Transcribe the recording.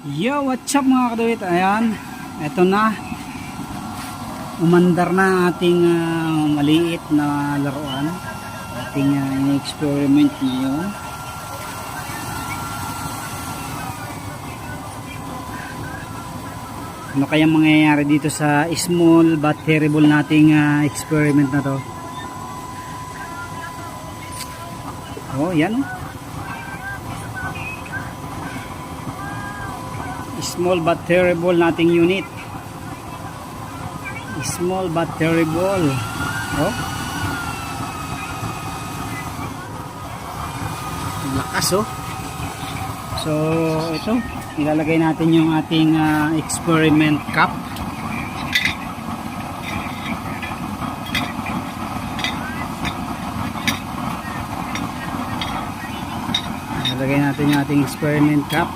Yo, what's up mga kaduwit? Ayan, eto na. Umandar na ang ating maliit na laruan. Ating experiment ngayon. Ano kaya mangyayari dito sa small but terrible nating experiment na to? Oh, yan oh. Small but terrible nating unit. Small but terrible. Oh. Lakas oh. So ito, ilalagay natin yung ating experiment cup. Ilalagay natin yung ating experiment cup.